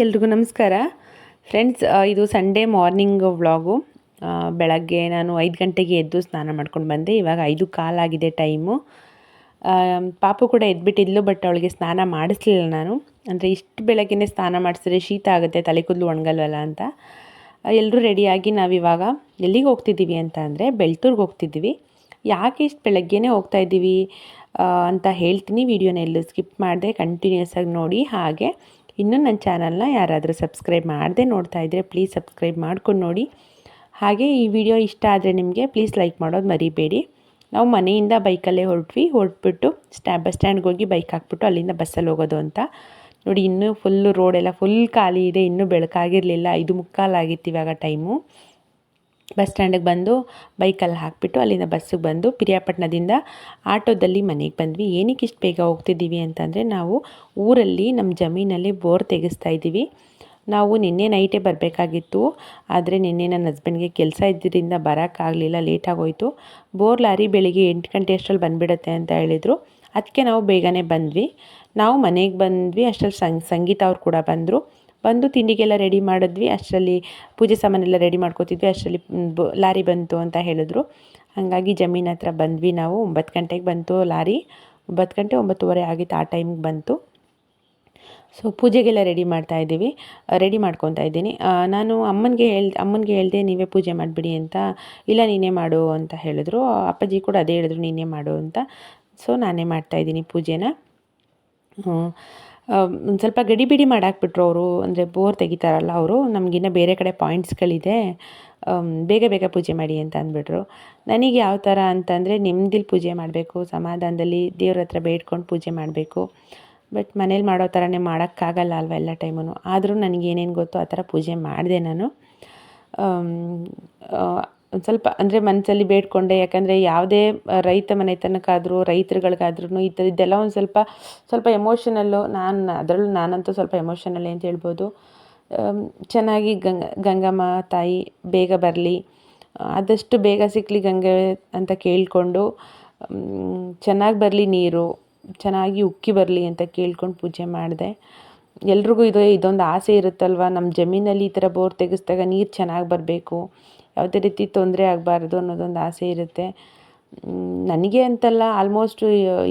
ಎಲ್ರಿಗೂ ನಮಸ್ಕಾರ ಫ್ರೆಂಡ್ಸ್. ಇದು ಸಂಡೇ ಮಾರ್ನಿಂಗ್ ವ್ಲಾಗು. ಬೆಳಗ್ಗೆ ನಾನು 5 ಗಂಟೆಗೆ ಎದ್ದು ಸ್ನಾನ ಮಾಡ್ಕೊಂಡು ಬಂದೆ. ಇವಾಗ 5:15 ಆಗಿದೆ ಟೈಮು. ಪಾಪು ಕೂಡ ಎದ್ಬಿಟ್ಟಿದ್ಲು, ಬಟ್ ಅವಳಿಗೆ ಸ್ನಾನ ಮಾಡಿಸ್ಲಿಲ್ಲ ನಾನು. ಅಂದರೆ ಇಷ್ಟು ಬೆಳಗ್ಗೆನೇ ಸ್ನಾನ ಮಾಡಿಸಿದ್ರೆ ಶೀತ ಆಗುತ್ತೆ, ತಲೆ ಕೂದಲು ಒಣಗಲ್ವಲ್ಲ ಅಂತ. ಎಲ್ಲರೂ ರೆಡಿಯಾಗಿ ನಾವಿವಾಗ ಎಲ್ಲಿಗೆ ಹೋಗ್ತಿದ್ದೀವಿ ಅಂತ ಅಂದರೆ ಬೆಳ್ತೂರ್ಗೆ ಹೋಗ್ತಿದ್ದೀವಿ. ಯಾಕೆ ಇಷ್ಟು ಬೆಳಗ್ಗೆನೇ ಹೋಗ್ತಾಯಿದ್ದೀವಿ ಅಂತ ಹೇಳ್ತೀನಿ. ವಿಡಿಯೋನ ಎಲ್ಲೂ ಸ್ಕಿಪ್ ಮಾಡಿದೆ, ಕಂಟಿನ್ಯೂಸ್ ಆಗಿ ನೋಡಿ. ಹಾಗೆ ಇನ್ನೂ ನನ್ನ ಚಾನಲ್ನ ಯಾರಾದರೂ ಸಬ್ಸ್ಕ್ರೈಬ್ ಮಾಡದೆ ನೋಡ್ತಾ ಇದ್ದರೆ ಪ್ಲೀಸ್ ಸಬ್ಸ್ಕ್ರೈಬ್ ಮಾಡ್ಕೊಂಡು ನೋಡಿ. ಹಾಗೆ ಈ ವಿಡಿಯೋ ಇಷ್ಟ ಆದರೆ ನಿಮಗೆ ಪ್ಲೀಸ್ ಲೈಕ್ ಮಾಡೋದು ಮರಿಬೇಡಿ. ನಾವು ಮನೆಯಿಂದ ಬೈಕಲ್ಲೇ ಹೊರಟ್ಬಿಟ್ಟು ಬಸ್ ಸ್ಟ್ಯಾಂಡ್ಗೆ ಹೋಗಿ ಬೈಕ್ ಹಾಕ್ಬಿಟ್ಟು ಅಲ್ಲಿಂದ ಬಸ್ಸಲ್ಲಿ ಹೋಗೋದು ಅಂತ. ನೋಡಿ, ಇನ್ನೂ ಫುಲ್ಲು ರೋಡೆಲ್ಲ ಫುಲ್ ಖಾಲಿ ಇದೆ, ಇನ್ನೂ ಬೆಳಕಾಗಿರಲಿಲ್ಲ. 5:45 ಆಗಿತ್ತು ಇವಾಗ ಟೈಮು. ಬಸ್ ಸ್ಟ್ಯಾಂಡಿಗೆ ಬಂದು ಬೈಕಲ್ಲಿ ಹಾಕಿಬಿಟ್ಟು ಅಲ್ಲಿಂದ ಬಸ್ಸಿಗೆ ಬಂದು ಪಿರಿಯಾಪಟ್ಟಣದಿಂದ ಆಟೋದಲ್ಲಿ ಮನೆಗೆ ಬಂದ್ವಿ. ಏನಕ್ಕೆ ಇಷ್ಟು ಬೇಗ ಹೋಗ್ತಿದ್ದೀವಿ ಅಂತಂದರೆ, ನಾವು ಊರಲ್ಲಿ ನಮ್ಮ ಜಮೀನಲ್ಲಿ ಬೋರ್ ತೆಗೆಸ್ತಾ ಇದ್ದೀವಿ. ನಾವು ನಿನ್ನೆ ನೈಟೇ ಬರಬೇಕಾಗಿತ್ತು, ಆದರೆ ನಿನ್ನೆ ನನ್ನ ಹಸ್ಬೆಂಡ್ಗೆ ಕೆಲಸ ಇದ್ದರಿಂದ ಬರೋಕ್ಕಾಗಲಿಲ್ಲ, ಲೇಟಾಗೋಯಿತು. ಬೋರ್ ಲಾರಿ ಬೆಳಿಗ್ಗೆ 8 ಗಂಟೆ ಅಷ್ಟರಲ್ಲಿ ಬಂದುಬಿಡುತ್ತೆ ಅಂತ ಹೇಳಿದರು. ಅದಕ್ಕೆ ನಾವು ಬೇಗನೆ ಬಂದ್ವಿ. ನಾವು ಮನೆಗೆ ಬಂದ್ವಿ ಅಷ್ಟರಲ್ಲಿ ಸಂಗೀತ ಅವ್ರು ಕೂಡ ಬಂದು ತಿಂಡಿಗೆಲ್ಲ ರೆಡಿ ಮಾಡಿದ್ವಿ. ಅಷ್ಟರಲ್ಲಿ ಪೂಜೆ ಸಾಮಾನೆಲ್ಲ ರೆಡಿ ಮಾಡ್ಕೋತಿದ್ವಿ. ಅಷ್ಟರಲ್ಲಿ ಲಾರಿ ಬಂತು ಅಂತ ಹೇಳಿದ್ರು. ಹಾಗಾಗಿ ಜಮೀನ್ ಹತ್ರ ಬಂದ್ವಿ. ನಾವು 9 ಗಂಟೆಗೆ ಬಂತು ಲಾರಿ. 9 ಗಂಟೆ 9:15 ಆಗಿತ್ತು, ಆ ಟೈಮಿಗೆ ಬಂತು. ಸೊ ಪೂಜೆಗೆಲ್ಲ ರೆಡಿ ಮಾಡ್ಕೊತಾ ಇದ್ದೀನಿ. ನಾನು ಅಮ್ಮನಿಗೆ ಹೇಳಿದೆ, ನೀವೇ ಪೂಜೆ ಮಾಡಿಬಿಡಿ ಅಂತ. ಇಲ್ಲ, ನೀನೇ ಮಾಡು ಅಂತ ಹೇಳಿದ್ರು. ಅಪ್ಪಾಜಿ ಕೂಡ ಅದೇ ಹೇಳಿದ್ರು, ನೀನೇ ಮಾಡು ಅಂತ. ಸೊ ನಾನೇ ಮಾಡ್ತಾಯಿದ್ದೀನಿ ಪೂಜೆನ. ಒಂದು ಸ್ವಲ್ಪ ಗಡಿಬಿಡಿ ಮಾಡಾಕ್ಬಿಟ್ರು ಅವರು. ಅಂದರೆ ಬೋರ್ ತೆಗಿತಾರಲ್ಲ ಅವರು, ನಮಗಿನ್ನ ಬೇರೆ ಕಡೆ ಪಾಯಿಂಟ್ಸ್ಗಳಿದೆ, ಬೇಗ ಪೂಜೆ ಮಾಡಿ ಅಂತ ಅಂದ್ಬಿಟ್ರು. ನನಗೆ ಯಾವ ಥರ ಅಂತಂದರೆ, ನೆಮ್ಮದಿಲಿ ಪೂಜೆ ಮಾಡಬೇಕು, ಸಮಾಧಾನದಲ್ಲಿ ದೇವ್ರ ಹತ್ರ ಬೇಡ್ಕೊಂಡು ಪೂಜೆ ಮಾಡಬೇಕು. ಬಟ್ ಮನೇಲಿ ಮಾಡೋ ಥರನೇ ಮಾಡೋಕ್ಕಾಗಲ್ಲ ಅಲ್ವ ಎಲ್ಲ ಟೈಮು. ಆದರೂ ನನಗೇನೇನು ಗೊತ್ತೋ ಆ ಥರ ಪೂಜೆ ಮಾಡಿದೆ ನಾನು. ಒಂದು ಸ್ವಲ್ಪ ಅಂದರೆ ಮನಸ್ಸಲ್ಲಿ ಬೇಡಿಕೊಂಡೆ. ಯಾಕಂದರೆ ಯಾವುದೇ ರೈತ ಮನೆತನಕ್ಕಾದರೂ ರೈತರುಗಳಿಗಾದ್ರೂ ಈ ಥರದ್ದೆಲ್ಲ ಒಂದು ಸ್ವಲ್ಪ ಎಮೋಷನಲ್ಲು. ಅದರಲ್ಲೂ ನಾನಂತೂ ಸ್ವಲ್ಪ ಎಮೋಷನಲ್ಲೇ ಅಂತ ಹೇಳ್ಬೋದು. ಚೆನ್ನಾಗಿ ಗಂಗಮ್ಮ ತಾಯಿ ಬೇಗ ಬರಲಿ, ಆದಷ್ಟು ಬೇಗ ಸಿಕ್ಕಲಿ ಗಂಗೆ ಅಂತ ಕೇಳಿಕೊಂಡು, ಚೆನ್ನಾಗಿ ಬರಲಿ, ನೀರು ಚೆನ್ನಾಗಿ ಉಕ್ಕಿ ಬರಲಿ ಅಂತ ಕೇಳ್ಕೊಂಡು ಪೂಜೆ ಮಾಡಿದೆ. ಎಲ್ರಿಗೂ ಇದೊಂದು ಆಸೆ ಇರುತ್ತಲ್ವ, ನಮ್ಮ ಜಮೀನಲ್ಲಿ ಈ ಥರ ಬೋರ್ ತೆಗೆಸಿದಾಗ ನೀರು ಚೆನ್ನಾಗಿ ಬರಬೇಕು, ಯಾವುದೇ ರೀತಿ ತೊಂದರೆ ಆಗಬಾರ್ದು ಅನ್ನೋದೊಂದು ಆಸೆ ಇರುತ್ತೆ. ನನಗೆ ಅಂತಲ್ಲ, ಆಲ್ಮೋಸ್ಟ್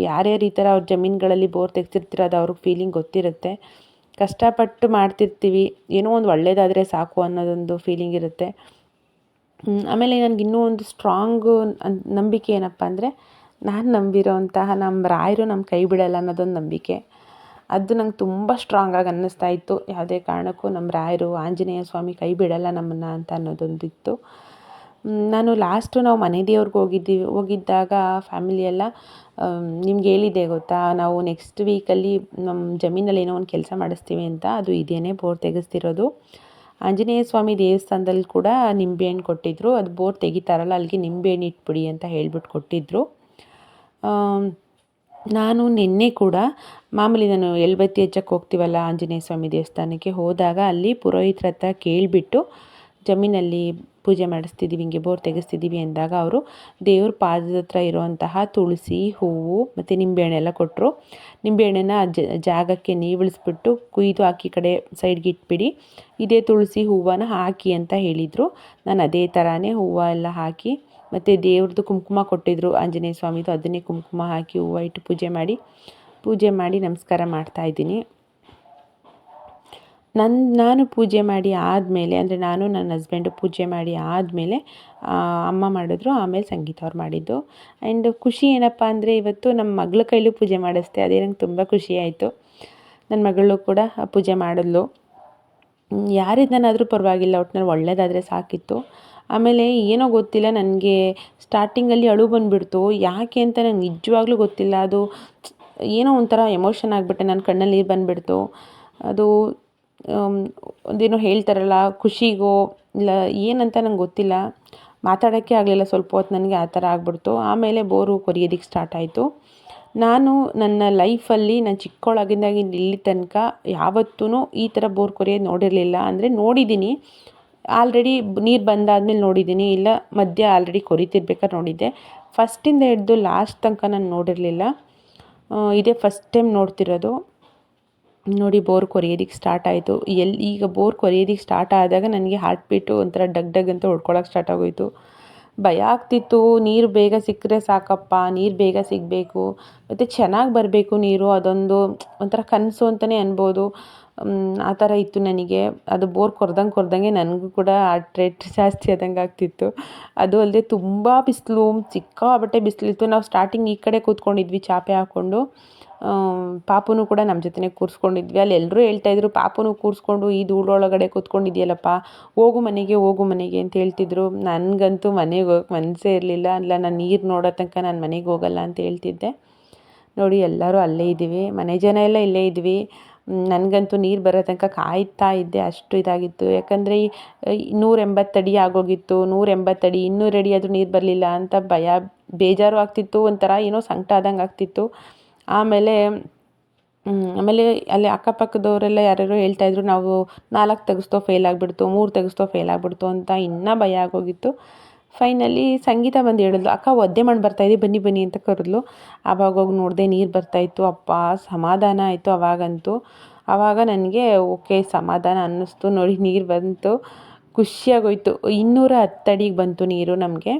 ಯಾರ್ಯಾರು ಈ ಥರ ಅವ್ರ ಜಮೀನುಗಳಲ್ಲಿ ಬೋರ್ ತೆಗೆಸಿರ್ತೀರೋ ಅದು ಅವ್ರಿಗೆ ಫೀಲಿಂಗ್ ಗೊತ್ತಿರುತ್ತೆ. ಕಷ್ಟಪಟ್ಟು ಮಾಡ್ತಿರ್ತೀವಿ, ಏನೋ ಒಂದು ಒಳ್ಳೇದಾದರೆ ಸಾಕು ಅನ್ನೋದೊಂದು ಫೀಲಿಂಗ್ ಇರುತ್ತೆ. ಆಮೇಲೆ ನನಗೆ ಇನ್ನೂ ಒಂದು ಸ್ಟ್ರಾಂಗು ನಂಬಿಕೆ ಏನಪ್ಪ ಅಂದರೆ, ನಾನು ನಂಬಿರೋ ಅಂತಹ ನಮ್ಮ ರಾಯರು ನಮ್ಮ ಕೈ ಬಿಡಲ್ಲ ಅನ್ನೋದೊಂದು ನಂಬಿಕೆ. ಅದು ನಂಗೆ ತುಂಬ ಸ್ಟ್ರಾಂಗಾಗಿ ಅನ್ನಿಸ್ತಾ ಇತ್ತು. ಯಾವುದೇ ಕಾರಣಕ್ಕೂ ನಮ್ಮ ರಾಯರು ಆಂಜನೇಯ ಸ್ವಾಮಿ ಕೈ ಬಿಡಲ್ಲ ನಮ್ಮನ್ನು ಅಂತ ಅನ್ನೋದೊಂದಿತ್ತು. ನಾವು ಮನೆ ದೇವ್ರಿಗೆ ಹೋಗಿದ್ದಾಗ ಫ್ಯಾಮಿಲಿಯೆಲ್ಲ ನಿಮ್ಗೆ ಹೇಳಿದೆ ಗೊತ್ತಾ, ನಾವು ನೆಕ್ಸ್ಟ್ ವೀಕಲ್ಲಿ ನಮ್ಮ ಜಮೀನಲ್ಲಿ ಏನೋ ಒಂದು ಕೆಲಸ ಮಾಡಿಸ್ತೀವಿ ಅಂತ. ಅದು ಇದೇನೇ ಬೋರ್ ತೆಗೆಸ್ತಿರೋದು. ಆಂಜನೇಯ ಸ್ವಾಮಿ ದೇವಸ್ಥಾನದಲ್ಲಿ ಕೂಡ ನಿಂಬೆಹಣ್ಣು ಕೊಟ್ಟಿದ್ದರು. ಅದು ಬೋರ್ ತೆಗಿತಾರಲ್ಲ, ಅಲ್ಲಿಗೆ ನಿಂಬೆಹಣ್ಣು ಇಟ್ಬಿಡಿ ಅಂತ ಹೇಳ್ಬಿಟ್ಟು ಕೊಟ್ಟಿದ್ದರು. ನಾನು ನಿನ್ನೆ ಕೂಡ ಮಾಮೂಲಿ ನಾನು ಎಳ್ಬತ್ತಿ ಹಚ್ಚಕ್ಕೆ ಹೋಗ್ತೀವಲ್ಲ ಆಂಜನೇಯ ಸ್ವಾಮಿ ದೇವಸ್ಥಾನಕ್ಕೆ ಹೋದಾಗ, ಅಲ್ಲಿ ಪುರೋಹಿತರ ಹತ್ರ ಕೇಳಿಬಿಟ್ಟು ಜಮೀನಲ್ಲಿ ಪೂಜೆ ಮಾಡಿಸ್ತಿದ್ದೀವಿ, ಹಿಂಗೆ ಬೋರ್ ತೆಗೆಸ್ತಿದ್ದೀವಿ ಅಂದಾಗ ಅವರು ದೇವ್ರ ಪಾದದ ಹತ್ರ ಇರೋವಂತಹ ತುಳಸಿ ಹೂವು ಮತ್ತು ನಿಂಬೆಹಣ್ಣೆಲ್ಲ ಕೊಟ್ಟರು. ನಿಂಬೆಹಣ್ಣನ್ನು ಜಾಗಕ್ಕೆ ನೀವಿಳಿಸ್ಬಿಟ್ಟು ಕುಯ್ದು ಹಾಕಿ ಕಡೆ ಸೈಡ್ಗೆ ಇಟ್ಬಿಡಿ, ಇದೇ ತುಳಸಿ ಹೂವನ್ನ ಹಾಕಿ ಅಂತ ಹೇಳಿದರು. ನಾನು ಅದೇ ಥರನೇ ಹೂವು ಎಲ್ಲ ಹಾಕಿ, ಮತ್ತು ದೇವ್ರದ್ದು ಕುಂಕುಮ ಕೊಟ್ಟಿದ್ದರು ಆಂಜನೇಯ ಸ್ವಾಮಿದು, ಅದನ್ನೇ ಕುಂಕುಮ ಹಾಕಿ ಹೂವು ಇಟ್ಟು ಪೂಜೆ ಮಾಡಿ ನಮಸ್ಕಾರ ಮಾಡ್ತಾಯಿದ್ದೀನಿ. ನಾನು ಪೂಜೆ ಮಾಡಿ ಆದಮೇಲೆ, ಅಂದರೆ ನಾನು ನನ್ನ ಹಸ್ಬೆಂಡು ಪೂಜೆ ಮಾಡಿ ಆದಮೇಲೆ ಅಮ್ಮ ಮಾಡಿದ್ರು, ಆಮೇಲೆ ಸಂಗೀತ ಅವ್ರು ಮಾಡಿದ್ದು. ಆ್ಯಂಡ್ ಖುಷಿ ಏನಪ್ಪ ಅಂದರೆ, ಇವತ್ತು ನಮ್ಮ ಮಗಳ ಕೈಲೂ ಪೂಜೆ ಮಾಡಿಸ್ದೆ. ಅದೇ ನಂಗೆ ತುಂಬ ಖುಷಿ ಆಯಿತು. ನನ್ನ ಮಗಳು ಕೂಡ ಪೂಜೆ ಮಾಡಿದ್ಲು. ಯಾರಿಂದನಾದರೂ ಪರವಾಗಿಲ್ಲ, ಒಟ್ಟಿನಲ್ಲಿ ಒಳ್ಳೆಯದಾದರೆ ಸಾಕಿತ್ತು. ಆಮೇಲೆ ಏನೋ ಗೊತ್ತಿಲ್ಲ, ನನಗೆ ಸ್ಟಾರ್ಟಿಂಗಲ್ಲಿ ಅಳು ಬಂದುಬಿಡ್ತು. ಯಾಕೆ ಅಂತ ನಂಗೆ ನಿಜವಾಗ್ಲೂ ಗೊತ್ತಿಲ್ಲ. ಅದು ಏನೋ ಒಂಥರ ಎಮೋಷನ್ ಆಗಿಬಿಟ್ಟೆ, ನನ್ನ ಕಣ್ಣಲ್ಲಿ ನೀರು ಬಂದುಬಿಡ್ತು. ಅದು ಒಂದೇನೋ ಹೇಳ್ತಾರಲ್ಲ, ಖುಷಿಗೋ ಇಲ್ಲ ಏನಂತ ನಂಗೆ ಗೊತ್ತಿಲ್ಲ, ಮಾತಾಡೋಕ್ಕೆ ಆಗಲಿಲ್ಲ ಸ್ವಲ್ಪ ಹೊತ್ತು. ನನಗೆ ಆ ಥರ ಆಗ್ಬಿಡ್ತು. ಆಮೇಲೆ ಬೋರು ಕೊರಿಯೋದಕ್ಕೆ ಸ್ಟಾರ್ಟ್ ಆಯಿತು. ನಾನು ನನ್ನ ಲೈಫಲ್ಲಿ ನಾನು ಚಿಕ್ಕವಳಾಗಿಂದಾಗಿಂದ ಇಲ್ಲಿ ತನಕ ಯಾವತ್ತೂ ಈ ಥರ ಬೋರ್ ಕೊರಿಯೋದು ನೋಡಿರಲಿಲ್ಲ. ಅಂದರೆ ನೋಡಿದ್ದೀನಿ, ಆಲ್ರೆಡಿ ನೀರು ಬಂದಾದ್ಮೇಲೆ ನೋಡಿದ್ದೀನಿ, ಇಲ್ಲ ಮಧ್ಯ ಆಲ್ರೆಡಿ ಕೊರಿತಿರ್ಬೇಕಾದ್ರೆ ನೋಡಿದ್ದೆ. ಫಸ್ಟಿಂದ ಹಿಡಿದು ಲಾಸ್ಟ್ ತನಕ ನಾನು ನೋಡಿರಲಿಲ್ಲ. ಇದೇ ಫಸ್ಟ್ ಟೈಮ್ ನೋಡ್ತಿರೋದು. ನೋಡಿ ಬೋರ್ ಕೊರಿಯೋದಕ್ಕೆ ಸ್ಟಾರ್ಟ್ ಆಯಿತು. ಈಗ ಬೋರ್ ಕೊರಿಯೋದಕ್ಕೆ ಸ್ಟಾರ್ಟ್ ಆದಾಗ ನನಗೆ ಹಾರ್ಟ್ ಬೀಟು ಒಂಥರ ಡಗ್ ಡಗ್ ಅಂತ ಹೊಡ್ಕೊಳಕ್ಕೆ ಸ್ಟಾರ್ಟ್ ಆಗೋಯಿತು. ಭಯ ಆಗ್ತಿತ್ತು. ನೀರು ಬೇಗ ಸಿಕ್ಕರೆ ಸಾಕಪ್ಪ, ನೀರು ಬೇಗ ಸಿಗಬೇಕು ಮತ್ತು ಚೆನ್ನಾಗಿ ಬರಬೇಕು ನೀರು, ಅದೊಂದು ಒಂಥರ ಕನಸು ಅಂತಲೇ ಅನ್ಬೋದು. ಆ ಥರ ಇತ್ತು ನನಗೆ. ಅದು ಬೋರ್ ಕೊರ್ದಂಗೆ ನನಗೂ ಕೂಡ ಹಾರ್ಟ್ ರೇಟ್ ಜಾಸ್ತಿ ಆದಂಗೆ ಆಗ್ತಿತ್ತು. ಅದು ಅಲ್ಲದೆ ತುಂಬ ಬಿಸಿಲು, ಸಿಕ್ಕಾಪಟ್ಟೆ ಬಿಸಿಲಿತ್ತು. ನಾವು ಸ್ಟಾರ್ಟಿಂಗ್ ಈ ಕಡೆ ಕೂತ್ಕೊಂಡಿದ್ವಿ ಚಾಪೆ ಹಾಕ್ಕೊಂಡು. ಪಾಪುನು ಕೂಡ ನಮ್ಮ ಜೊತೆನೇ ಕೂರಿಸ್ಕೊಂಡಿದ್ವಿ. ಅಲ್ಲಿ ಎಲ್ಲರೂ ಹೇಳ್ತಾಯಿದ್ರು, ಪಾಪುನು ಕೂರಿಸ್ಕೊಂಡು ಈ ಧೂಳೊಳಗಡೆ ಕೂತ್ಕೊಂಡಿದ್ಯಲ್ಲಪ್ಪ, ಹೋಗು ಮನೆಗೆ ಅಂತ ಹೇಳ್ತಿದ್ರು. ನನಗಂತೂ ಮನೆಗೆ ಹೋಗಕ್ಕೆ ಮನಸ್ಸೇ ಇರಲಿಲ್ಲ. ಅಲ್ಲ, ನಾನು ನೀರು ನೋಡೋ ತನಕ ನಾನು ಮನೆಗೆ ಹೋಗಲ್ಲ ಅಂತ ಹೇಳ್ತಿದ್ದೆ. ನೋಡಿ ಎಲ್ಲರೂ ಅಲ್ಲೇ ಇದ್ದೀವಿ, ಮನೆ ಜನ ಎಲ್ಲ ಇಲ್ಲೇ ಇದ್ವಿ. ನನಗಂತೂ ನೀರು ಬರೋ ತನಕ ಕಾಯ್ತಾ ಇದ್ದೆ, ಅಷ್ಟು ಇದಾಗಿತ್ತು. ಯಾಕಂದರೆ 180 ಅಡಿ ಆಗೋಗಿತ್ತು. 180 ಅಡಿ, 200 ಅಡಿ ಆದರೂ ನೀರು ಬರಲಿಲ್ಲ ಅಂತ ಬೇಜಾರು ಆಗ್ತಿತ್ತು. ಒಂಥರ ಏನೋ ಸಂಕಟ ಆದಂಗೆ ಆಗ್ತಿತ್ತು. ಆಮೇಲೆ ಅಲ್ಲಿ ಅಕ್ಕಪಕ್ಕದವರೆಲ್ಲ ಯಾರ್ಯಾರೋ ಹೇಳ್ತಾಯಿದ್ರು, ನಾವು 4 ತೆಗೆಸ್ತೋ ಫೇಲ್ ಆಗಿಬಿಡ್ತು, 3 ತೆಗೆಸ್ತೋ ಫೇಲ್ ಆಗಿಬಿಡ್ತು ಅಂತ ಇನ್ನೂ ಭಯ ಆಗೋಗಿತ್ತು. ಫೈನಲಿ ಸಂಗೀತ ಬಂದು ಹೇಳಿದ್ಲು, ಅಕ್ಕ ಒದ್ದೆ ಮಾಡಿ ಬರ್ತಾಯಿದ್ದೆ, ಬನ್ನಿ ಅಂತ ಕರೆದ್ಲು. ಆವಾಗ ಹೋಗಿ ನೋಡಿದೆ, ನೀರು ಬರ್ತಾಯಿತ್ತು. ಅಪ್ಪ ಸಮಾಧಾನ ಆಯಿತು ಅವಾಗಂತೂ. ಆವಾಗ ನನಗೆ ಓಕೆ ಸಮಾಧಾನ ಅನ್ನಿಸ್ತು. ನೋಡಿ ನೀರು ಬಂತು, ಖುಷಿಯಾಗೋಯ್ತು. 210 ಅಡಿಗೆ ಬಂತು ನೀರು ನಮಗೆ.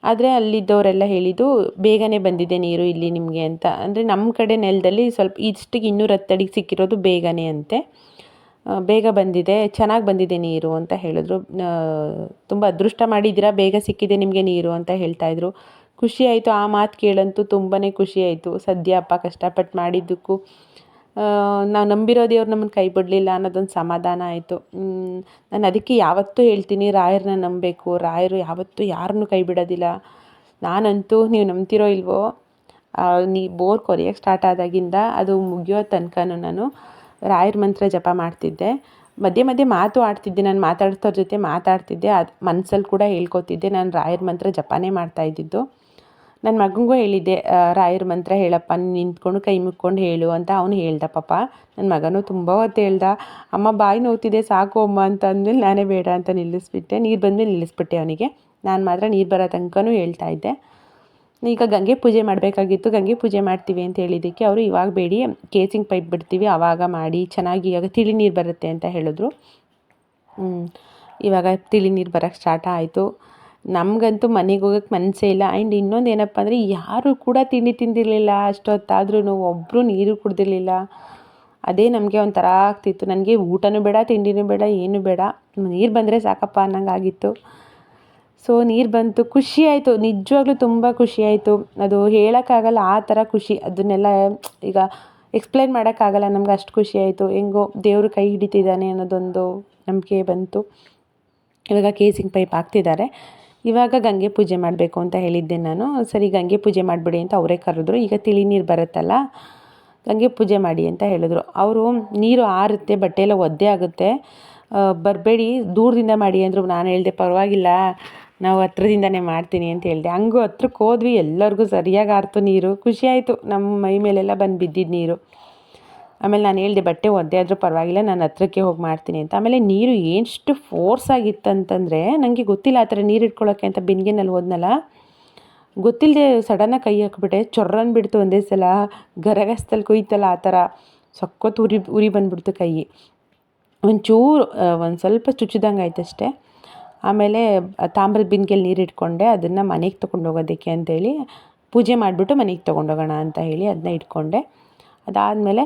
ಆದರೆ ಅಲ್ಲಿದ್ದವರೆಲ್ಲ ಹೇಳಿದ್ದು ಬೇಗನೆ ಬಂದಿದೆ ನೀರು ಇಲ್ಲಿ ನಿಮಗೆ ಅಂತ. ಅಂದರೆ ನಮ್ಮ ಕಡೆ ನೆಲದಲ್ಲಿ ಸ್ವಲ್ಪ ಇಷ್ಟಿಗೆ 210 ಅಡಿಗೆ ಸಿಕ್ಕಿರೋದು ಬೇಗನೆ ಅಂತೆ. ಬೇಗ ಬಂದಿದೆ, ಚೆನ್ನಾಗಿ ಬಂದಿದೆ ನೀರು ಅಂತ ಹೇಳಿದ್ರು. ತುಂಬ ಅದೃಷ್ಟ ಮಾಡಿದ್ದೀರಾ, ಬೇಗ ಸಿಕ್ಕಿದೆ ನಿಮಗೆ ನೀರು ಅಂತ ಹೇಳ್ತಾಯಿದ್ರು. ಖುಷಿ ಆಯಿತು. ಆ ಮಾತು ಕೇಳಂತೂ ತುಂಬಾ ಖುಷಿ ಆಯಿತು. ಸದ್ಯಪ್ಪ ಕಷ್ಟಪಟ್ಟು ಮಾಡಿದ್ದಕ್ಕೂ ನಾವು ನಂಬಿರೋ ದೇವ್ರು ನಮ್ಮನ್ನು ಕೈ ಬಿಡಲಿಲ್ಲ ಅನ್ನೋದೊಂದು ಸಮಾಧಾನ ಆಯಿತು. ನಾನು ಅದಕ್ಕೆ ಯಾವತ್ತೂ ಹೇಳ್ತೀನಿ, ರಾಯರನ್ನ ನಂಬಬೇಕು. ರಾಯರು ಯಾವತ್ತೂ ಯಾರನ್ನೂ ಕೈ ಬಿಡೋದಿಲ್ಲ. ನಾನಂತೂ ನೀವು ನಂಬ್ತಿರೋ ಇಲ್ವೋ, ಬೋರ್ ಕೊರೆಯೋಕ್ಕೆ ಸ್ಟಾರ್ಟ್ ಆದಾಗಿಂದ ಅದು ಮುಗಿಯೋ ತನಕನೂ ನಾನು ರಾಯರ ಮಂತ್ರ ಜಪ ಮಾಡ್ತಿದ್ದೆ. ಮಧ್ಯೆ ಮಾತು ಆಡ್ತಿದ್ದೆ. ನಾನು ಮಾತಾಡ್ತವ್ರ ಜೊತೆ ಮಾತಾಡ್ತಿದ್ದೆ. ಅದು ಮನಸ್ಸಲ್ಲಿ ಕೂಡ ಹೇಳ್ಕೊತಿದ್ದೆ. ನಾನು ರಾಯರ ಮಂತ್ರ ಜಪನೇ ಮಾಡ್ತಾಯಿದ್ದಿದ್ದು. ನನ್ನ ಮಗನಿಗೂ ಹೇಳಿದ್ದೆ, ರಾಯರ ಮಂತ್ರ ಹೇಳಪ್ಪ, ನಿಂತ್ಕೊಂಡು ಕೈ ಮುಕ್ಕೊಂಡು ಹೇಳು ಅಂತ. ಅವನು ಹೇಳ್ದ ಪಾಪ. ನನ್ನ ಮಗನೂ ತುಂಬ ಹೊತ್ತು ಹೇಳ್ದ. ಅಮ್ಮ ಬಾಯಿ ನೋವ್ತಿದೆ ಸಾಕು ಅಮ್ಮ ಅಂತ ಅಂದಮೇಲೆ ನಾನೇ ಬೇಡ ಅಂತ ನಿಲ್ಲಿಸ್ಬಿಟ್ಟೆ. ನೀರು ಬಂದಮೇಲೆ ನಿಲ್ಲಿಸ್ಬಿಟ್ಟೆ ಅವನಿಗೆ. ನಾನು ಮಾತ್ರ ನೀರು ಬರೋ ತನಕನೂ ಹೇಳ್ತಾಯಿದ್ದೆ. ಈಗ ಗಂಗೆ ಪೂಜೆ ಮಾಡಬೇಕಾಗಿತ್ತು. ಗಂಗೆ ಪೂಜೆ ಮಾಡ್ತೀವಿ ಅಂತ ಹೇಳಿದ್ದಕ್ಕೆ ಅವರು ಇವಾಗ ಬೇಡಿ, ಕೇಸಿಂಗ್ ಪೈಪ್ ಬಿಡ್ತೀವಿ ಆವಾಗ ಮಾಡಿ, ಚೆನ್ನಾಗಿ ಆಗ ತಿಳಿ ನೀರು ಬರುತ್ತೆ ಅಂತ ಹೇಳಿದ್ರು. ಇವಾಗ ತಿಳಿ ನೀರು ಬರೋಕ್ಕೆ ಸ್ಟಾರ್ಟ್ ಆಯಿತು. ನಮಗಂತೂ ಮನೆಗೆ ಹೋಗೋಕ್ಕೆ ಮನಸ್ಸೇ ಇಲ್ಲ. ಆ್ಯಂಡ್ ಇನ್ನೊಂದು ಏನಪ್ಪ ಅಂದರೆ, ಯಾರೂ ಕೂಡ ತಿಂಡಿ ತಿಂದಿರಲಿಲ್ಲ. ಅಷ್ಟೊತ್ತಾದ್ರೂ ಒಬ್ಬರು ನೀರು ಕುಡ್ದಿರಲಿಲ್ಲ. ಅದೇ ನಮಗೆ ಒಂಥರ ಆಗ್ತಿತ್ತು. ನನಗೆ ಊಟನೂ ಬೇಡ, ತಿಂಡಿನೂ ಬೇಡ, ಏನೂ ಬೇಡ, ನೀರು ಬಂದರೆ ಸಾಕಪ್ಪ ಅನ್ನಂಗಾಗಿತ್ತು. ಸೊ ನೀರು ಬಂತು, ಖುಷಿ ಆಯಿತು. ನಿಜವಾಗ್ಲೂ ತುಂಬ ಖುಷಿ ಆಯಿತು. ಅದು ಹೇಳೋಕ್ಕಾಗಲ್ಲ ಆ ಥರ ಖುಷಿ. ಅದನ್ನೆಲ್ಲ ಈಗ ಎಕ್ಸ್ಪ್ಲೇನ್ ಮಾಡೋಕ್ಕಾಗಲ್ಲ. ನಮ್ಗೆ ಅಷ್ಟು ಖುಷಿ ಆಯಿತು. ಹೆಂಗೋ ದೇವರು ಕೈ ಹಿಡಿತಿದ್ದಾನೆ ಅನ್ನೋದೊಂದು ನಂಬಿಕೆ ಬಂತು. ಇವಾಗ ಕೇಸಿಂಗ್ ಪೈಪ್ ಹಾಕ್ತಿದ್ದಾರೆ. ಇವಾಗ ಗಂಗೆ ಪೂಜೆ ಮಾಡಬೇಕು ಅಂತ ಹೇಳಿದ್ದೆ ನಾನು. ಸರಿ ಗಂಗೆ ಪೂಜೆ ಮಾಡಿಬಿಡಿ ಅಂತ ಅವರೇ ಕರೆದ್ರು. ಈಗ ತಿಳಿ ನೀರು ಬರುತ್ತಲ್ಲ, ಗಂಗೆ ಪೂಜೆ ಮಾಡಿ ಅಂತ ಹೇಳಿದ್ರು. ಅವರು ನೀರು ಆರುತ್ತೆ, ಬಟ್ಟೆ ಎಲ್ಲ ಒದ್ದೆ ಆಗುತ್ತೆ, ಬರಬೇಡಿ, ದೂರದಿಂದ ಮಾಡಿ ಅಂದರು. ನಾನು ಹೇಳಿದೆ ಪರವಾಗಿಲ್ಲ, ನಾವು ಹತ್ರದಿಂದನೇ ಮಾಡ್ತೀನಿ ಅಂತ ಹೇಳಿದೆ. ಹಂಗೂ ಹತ್ರಕ್ಕೆ ಹೋದ್ವಿ, ಎಲ್ಲರಿಗೂ ಸರಿಯಾಗಿ ಆರ್ತು ನೀರು. ಖುಷಿಯಾಯಿತು, ನಮ್ಮ ಮೈ ಮೇಲೆಲ್ಲ ಬಂದು ಬಿದ್ದಿದ್ದು ನೀರು. ಆಮೇಲೆ ನಾನು ಹೇಳಿದೆ ಬಟ್ಟೆ ಒದ್ದೆ ಆದರೂ ಪರವಾಗಿಲ್ಲ, ನಾನು ಹತ್ರಕ್ಕೆ ಹೋಗಿ ಮಾಡ್ತೀನಿ ಅಂತ. ಆಮೇಲೆ ನೀರು ಎಷ್ಟು ಫೋರ್ಸ್ ಆಗಿತ್ತಂತಂದರೆ ನನಗೆ ಗೊತ್ತಿಲ್ಲ ಆ ಥರ ನೀರು ಇಟ್ಕೊಳ್ಳೋಕ್ಕೆ ಅಂತ. ಬೆನ್ಗೆನಲ್ಲಿ ಹೋದ್ನಲ್ಲ, ಗೊತ್ತಿಲ್ಲದೆ ಸಡನ್ನಾಗಿ ಕೈ ಹಾಕ್ಬಿಟ್ಟೆ. ಚೊರ್ರನ್ ಬಿಡ್ತು ಒಂದೇ ಸಲ, ಗರಗಸ್ತಲ್ಲಿ ಕುಯ್ತಲ್ಲ ಆ ಥರ ಸಖತ್ತು ಉರಿ ಬಂದುಬಿಡ್ತು ಕೈ. ಒಂಚೂರು ಒಂದು ಸ್ವಲ್ಪ ಚುಚ್ಚಿದಂಗೆ ಆಯ್ತಷ್ಟೇ. ಆಮೇಲೆ ತಾಮ್ರದ ಬಿಂದಿಗೆಯಲ್ಲಿ ನೀರು ಇಟ್ಕೊಂಡೆ. ಅದನ್ನು ಮನೆಗೆ ತೊಗೊಂಡು ಹೋಗೋದಕ್ಕೆ ಅಂತೇಳಿ, ಪೂಜೆ ಮಾಡಿಬಿಟ್ಟು ಮನೆಗೆ ತೊಗೊಂಡೋಗೋಣ ಅಂತ ಹೇಳಿ ಅದನ್ನ ಇಟ್ಕೊಂಡೆ. ಅದಾದಮೇಲೆ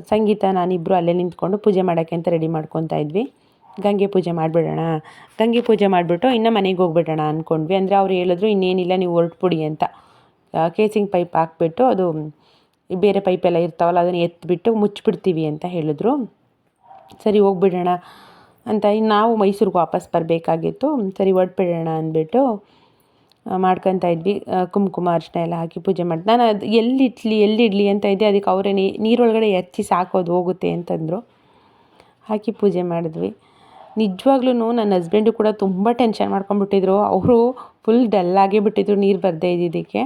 ಸಂಗೀತ ನಾನಿಬ್ಬರು ಅಲ್ಲೇ ನಿಂತ್ಕೊಂಡು ಪೂಜೆ ಮಾಡೋಕ್ಕೆ ಅಂತ ರೆಡಿ ಮಾಡ್ಕೊತಾ ಇದ್ವಿ. ಗಂಗೆ ಪೂಜೆ ಮಾಡಿಬಿಡೋಣ, ಗಂಗೆ ಪೂಜೆ ಮಾಡಿಬಿಟ್ಟು ಇನ್ನು ಮನೆಗೆ ಹೋಗ್ಬಿಡೋಣ ಅಂದ್ಕೊಂಡ್ವಿ. ಅಂದರೆ ಅವ್ರು ಹೇಳಿದ್ರು ಇನ್ನೇನಿಲ್ಲ ನೀವು ಹೊರಟ್ಬಿಡಿ ಅಂತ. ಕೇಸಿಂಗ್ ಪೈಪ್ ಹಾಕ್ಬಿಟ್ಟು ಅದು ಬೇರೆ ಪೈಪೆಲ್ಲ ಇರ್ತಾವಲ್ಲ ಅದನ್ನು ಎತ್ತಿಬಿಟ್ಟು ಮುಚ್ಚಿಬಿಡ್ತೀವಿ ಅಂತ ಹೇಳಿದ್ರು. ಸರಿ ಹೋಗ್ಬಿಡೋಣ ಅಂತ. ಇನ್ನು ನಾವು ಮೈಸೂರಿಗೆ ವಾಪಸ್ ಬರಬೇಕಾಗಿತ್ತು. ಸರಿ ಹೊರಟ್ಬಿಡೋಣ ಅಂದ್ಬಿಟ್ಟು ಮಾಡ್ಕೊತಾ ಇದ್ವಿ. ಕುಂಕುಮ ಅರಿಶಿನ ಎಲ್ಲ ಹಾಕಿ ಪೂಜೆ ಮಾಡಿ, ನಾನು ಅದು ಎಲ್ಲಿಡಲಿ ಅಂತ ಇದ್ದೆ. ಅದಕ್ಕೆ ಅವರೇ ನೀರೊಳಗಡೆ ಎಚ್ಚಿ ಸಾಕೋದು ಹೋಗುತ್ತೆ ಅಂತಂದರು. ಹಾಕಿ ಪೂಜೆ ಮಾಡಿದ್ವಿ. ನಿಜವಾಗ್ಲೂ ನನ್ನ ಹಸ್ಬೆಂಡು ಕೂಡ ತುಂಬ ಟೆನ್ಷನ್ ಮಾಡ್ಕೊಂಡ್ಬಿಟ್ಟಿದ್ರು. ಅವರು ಫುಲ್ ಡಲ್ಲಾಗೇ ಬಿಟ್ಟಿದ್ರು ನೀರು ಬರದೇ ಇದ್ದಿದ್ದಕ್ಕೆ.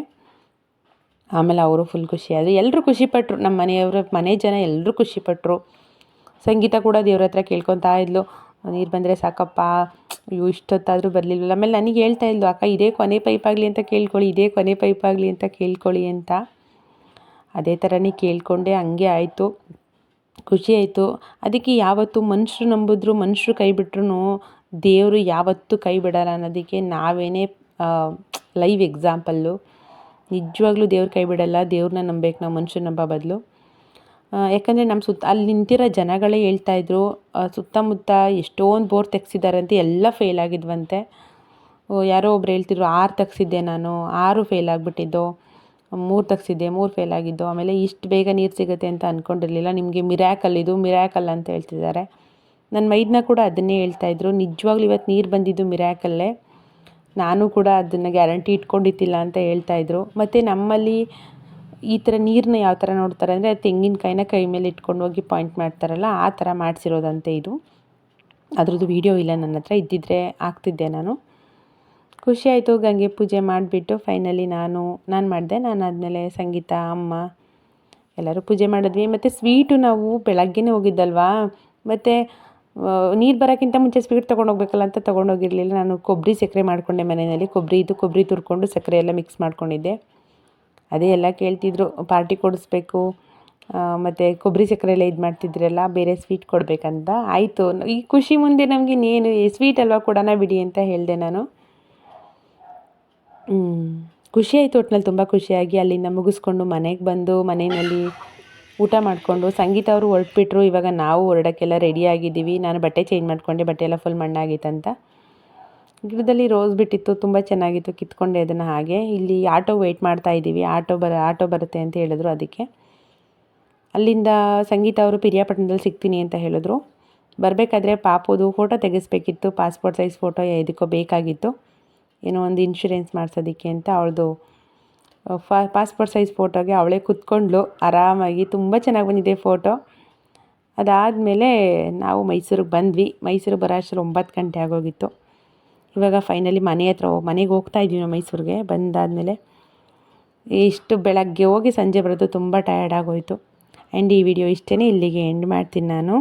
ಆಮೇಲೆ ಅವರು ಫುಲ್ ಖುಷಿಯಾದರು. ಎಲ್ಲರೂ ಖುಷಿಪಟ್ಟರು, ನಮ್ಮ ಮನೆಯವರು, ಮನೆ ಜನ ಎಲ್ಲರೂ ಖುಷಿಪಟ್ಟರು. ಸಂಗೀತ ಕೂಡ ದೇವ್ರ ಹತ್ರ ಕೇಳ್ಕೊತಾ ಇದ್ಲು, ನೀರು ಬಂದರೆ ಸಾಕಪ್ಪ, ಇಷ್ಟೊತ್ತಾದರೂ ಬರಲಿಲ್ಲ. ಆಮೇಲೆ ನನಗೆ ಹೇಳ್ತಾ ಇದ್ಲು, ಅಕ್ಕ ಇದೇ ಕೊನೆ ಪೈಪ್ ಆಗಲಿ ಅಂತ ಕೇಳ್ಕೊಳ್ಳಿ, ಇದೇ ಕೊನೆ ಪೈಪ್ ಆಗಲಿ ಅಂತ ಕೇಳ್ಕೊಳ್ಳಿ ಅಂತ. ಅದೇ ಥರನೇ ಕೇಳ್ಕೊಂಡೆ, ಹಂಗೆ ಆಯಿತು. ಖುಷಿ ಆಯಿತು. ಅದಕ್ಕೆ ಯಾವತ್ತು ಮನುಷ್ಯರು ನಂಬಿದ್ರು ಮನುಷ್ಯರು ಕೈ ಬಿಟ್ರೂ ದೇವರು ಯಾವತ್ತೂ ಕೈ ಬಿಡಲ್ಲ ಅನ್ನೋದಕ್ಕೆ ನಾವೇನೇ ಲೈವ್ ಎಕ್ಸಾಂಪಲ್ಲು. ನಿಜವಾಗ್ಲೂ ದೇವ್ರು ಕೈ ಬಿಡಲ್ಲ. ದೇವ್ರನ್ನ ನಂಬೇಕು ನಾವು ಮನುಷ್ಯರು ನಂಬೋ ಬದಲು. ಯಾಕಂದರೆ ನಮ್ಮ ಸುತ್ತ ಅಲ್ಲಿ ನಿಂತಿರೋ ಜನಗಳೇ ಹೇಳ್ತಾಯಿದ್ರು ಸುತ್ತಮುತ್ತ ಎಷ್ಟೊಂದು ಬೋರ್ ತೆಗ್ಸಿದಾರಂತೆ, ಎಲ್ಲ ಫೇಲ್ ಆಗಿದ್ವಂತೆ. ಯಾರೋ ಒಬ್ರು ಹೇಳ್ತಿದ್ರು 6 ತೆಗ್ಸಿದ್ದೆ ನಾನು, 6 ಫೇಲ್ ಆಗಿಬಿಟ್ಟಿದ್ದು, 3 ತೆಗ್ಸಿದ್ದೆ 3 ಫೇಲ್ ಆಗಿದ್ದು. ಆಮೇಲೆ ಇಷ್ಟು ಬೇಗ ನೀರು ಸಿಗುತ್ತೆ ಅಂತ ಅಂದ್ಕೊಂಡಿರಲಿಲ್ಲ, ನಿಮಗೆ ಮಿರಾಕಲ್ ಇದು ಮಿರಾಕಲ್ ಅಂತ ಹೇಳ್ತಿದ್ದಾರೆ. ನನ್ನ ಮೈದನ ಕೂಡ ಅದನ್ನೇ ಹೇಳ್ತಾಯಿದ್ರು. ನಿಜವಾಗ್ಲೂ ಇವತ್ತು ನೀರು ಬಂದಿದ್ದು ಮಿರಾಕಲ್ಲೇ. ನಾನು ಕೂಡ ಅದನ್ನು ಗ್ಯಾರಂಟಿ ಇಟ್ಕೊಂಡಿದ್ದಿಲ್ಲ ಅಂತ ಹೇಳ್ತಾಯಿದ್ರು. ಮತ್ತು ನಮ್ಮಲ್ಲಿ ಈ ಥರ ನೀರನ್ನ ಯಾವ ಥರ ನೋಡ್ತಾರೆ ಅಂದರೆ ತೆಂಗಿನಕಾಯಿನ ಕೈ ಮೇಲೆ ಇಟ್ಕೊಂಡು ಹೋಗಿ ಪಾಯಿಂಟ್ ಮಾಡ್ತಾರಲ್ಲ, ಆ ಥರ ಮಾಡಿಸಿರೋದಂತೆ ಇದು. ಅದ್ರದ್ದು ವೀಡಿಯೋ ಇಲ್ಲ ನನ್ನ ಹತ್ರ, ಇದ್ದಿದ್ದರೆ ಹಾಕ್ತಿದ್ದೆ ನಾನು. ಖುಷಿ ಆಯಿತು. ಗಂಗೆ ಪೂಜೆ ಮಾಡಿಬಿಟ್ಟು ಫೈನಲಿ ನಾನು ಮಾಡಿದೆ. ನಾನು ಆದಮೇಲೆ ಸಂಗೀತ, ಅಮ್ಮ ಎಲ್ಲರೂ ಪೂಜೆ ಮಾಡಿದ್ವಿ. ಮತ್ತು ಸ್ವೀಟು ನಾವು ಬೆಳಗ್ಗೆನೇ ಹೋಗಿದ್ದಲ್ವಾ, ಮತ್ತು ನೀರು ಬರೋಕ್ಕಿಂತ ಮುಂಚೆ ಸ್ವೀಟ್ ತೊಗೊಂಡೋಗ್ಬೇಕಲ್ಲ ಅಂತ ತೊಗೊಂಡೋಗಿರಲಿಲ್ಲ. ನಾನು ಕೊಬ್ಬರಿ ಸಕ್ಕರೆ ಮಾಡಿಕೊಂಡೆ ಮನೆಯಲ್ಲಿ. ಕೊಬ್ಬರಿ ತುರ್ಕೊಂಡು ಸಕ್ಕರೆ ಎಲ್ಲ ಮಿಕ್ಸ್ ಮಾಡ್ಕೊಂಡಿದ್ದೆ. ಅದೇ ಎಲ್ಲ ಕೇಳ್ತಿದ್ರು ಪಾರ್ಟಿ ಕೊಡಿಸ್ಬೇಕು, ಮತ್ತು ಕೊಬ್ಬರಿ ಸಕ್ಕರೆ ಎಲ್ಲ ಇದು ಮಾಡ್ತಿದ್ರಲ್ಲ, ಬೇರೆ ಸ್ವೀಟ್ ಕೊಡಬೇಕಂತ. ಆಯಿತು, ಈ ಖುಷಿ ಮುಂದೆ ನಮಗೆ ಇನ್ನೇನು, ಸ್ವೀಟ್ ಅಲ್ವಾ ಕೊಡೋಣ ಬಿಡಿ ಅಂತ ಹೇಳಿದೆ ನಾನು. ಖುಷಿ ಆಯಿತು ಒಟ್ಟಿನಲ್ಲಿ, ತುಂಬ ಖುಷಿಯಾಗಿ ಅಲ್ಲಿಂದ ಮುಗಿಸ್ಕೊಂಡು ಮನೆಗೆ ಬಂದು ಮನೆಯಲ್ಲಿ ಊಟ ಮಾಡಿಕೊಂಡು ಸಂಗೀತ ಅವರು ಹೊರಟ್ಬಿಟ್ರು. ಇವಾಗ ನಾವು ಹೊರಡೋಕ್ಕೆಲ್ಲ ರೆಡಿ ಆಗಿದ್ದೀವಿ. ನಾನು ಬಟ್ಟೆ ಚೇಂಜ್ ಮಾಡಿಕೊಂಡೆ, ಬಟ್ಟೆ ಎಲ್ಲ ಫುಲ್ ಮಣ್ಣಾಗಿತ್ತಂತ. ಗಿಡದಲ್ಲಿ ರೋಸ್ ಬಿಟ್ಟಿತ್ತು, ತುಂಬ ಚೆನ್ನಾಗಿತ್ತು. ಕಿತ್ಕೊಂಡೆ ಅದನ್ನು ಹಾಗೆ. ಇಲ್ಲಿ ಆಟೋ ವೆಯ್ಟ್ ಮಾಡ್ತಾ ಇದ್ದೀವಿ, ಆಟೋ ಬರುತ್ತೆ ಅಂತ ಹೇಳಿದ್ರು. ಅದಕ್ಕೆ ಅಲ್ಲಿಂದ ಸಂಗೀತ ಅವರು ಪಿರಿಯಾಪಟ್ಟಣದಲ್ಲಿ ಸಿಗ್ತೀನಿ ಅಂತ ಹೇಳಿದ್ರು. ಬರಬೇಕಾದ್ರೆ ಪಾಪುದು ಫೋಟೋ ತೆಗೆಸ್ಬೇಕಿತ್ತು, ಪಾಸ್ಪೋರ್ಟ್ ಸೈಜ್ ಫೋಟೋ ಎದಕ್ಕೋ ಬೇಕಾಗಿತ್ತು, ಏನೋ ಒಂದು ಇನ್ಶೂರೆನ್ಸ್ ಮಾಡಿಸೋದಕ್ಕೆ ಅಂತ. ಅವಳದು ಪಾಸ್ಪೋರ್ಟ್ ಸೈಜ್ ಫೋಟೋಗೆ ಅವಳೇ ಕೂತ್ಕೊಂಡ್ಲು ಆರಾಮಾಗಿ. ತುಂಬ ಚೆನ್ನಾಗಿ ಬಂದಿದೆ ಫೋಟೋ. ಅದಾದಮೇಲೆ ನಾವು ಮೈಸೂರಿಗೆ ಬಂದ್ವಿ. ಮೈಸೂರಿಗೆ ಬರೋ ಅಷ್ಟರಲ್ಲಿ 9 ಗಂಟೆ ಆಗೋಗಿತ್ತು. ಇವಾಗ ಫೈನಲಿ ಮನೆಗೆ ಹೋಗ್ತಾ ಇದ್ದೀವಿ ನಾವು ಮೈಸೂರಿಗೆ. ಬಂದಾದಮೇಲೆ ಇಷ್ಟು ಬೆಳಗ್ಗೆ ಹೋಗಿ ಸಂಜೆ ಬರೋದು ತುಂಬ ಟಯರ್ಡ್ ಆಗೋಯಿತು. ಆ್ಯಂಡ್ ಈ ವಿಡಿಯೋ ಇಷ್ಟೇ, ಇಲ್ಲಿಗೆ ಎಂಡ್ ಮಾಡ್ತೀನಿ ನಾನು.